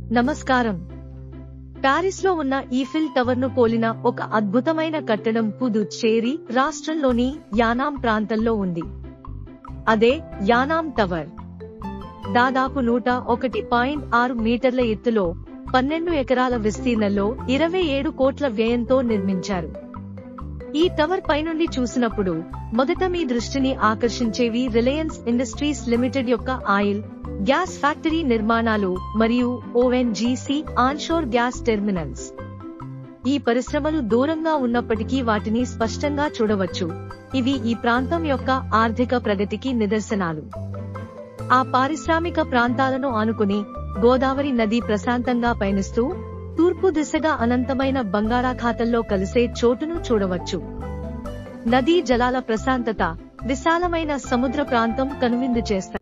నమస్కారం. ప్యారిస్ లో ఉన్న ఈఫిల్ టవర్ ను పోలిన ఒక అద్భుతమైన కట్టడం పుదుచ్చేరి రాష్ట్రంలోని యానాం ప్రాంతంలో ఉంది. అదే యానాం టవర్. దాదాపు 101.6 మీటర్ల ఎత్తులో 12 ఎకరాల విస్తీర్ణంలో 27 కోట్ల వ్యయంతో నిర్మించారు. ఈ టవర్ పైనుండి చూసినప్పుడు మొదట మీ దృష్టిని ఆకర్షించేవి రిలయన్స్ ఇండస్ట్రీస్ లిమిటెడ్ యొక్క ఆయిల్, గ్యాస్ ఫ్యాక్టరీ నిర్మాణాలు మరియు ఓఎన్జీసీ ఆన్షోర్ గ్యాస్ టెర్మినల్స్. ఈ పరిశ్రమలు దూరంగా ఉన్నప్పటికీ వాటిని స్పష్టంగా చూడవచ్చు. ఇవి ఈ ప్రాంతం యొక్క ఆర్థిక ప్రగతికి నిదర్శనాలు. ఆ పారిశ్రామిక ప్రాంతాలను ఆనుకుని గోదావరి నది ప్రశాంతంగా పయనిస్తూ తూర్పు దిశగా అనంతమైన బంగాళాఖాతంలో కలిసే చోటును చూడవచ్చు. నదీ జలాల ప్రశాంతత, విశాలమైన సముద్ర ప్రాంతం కనువిందు చేస్తాయి.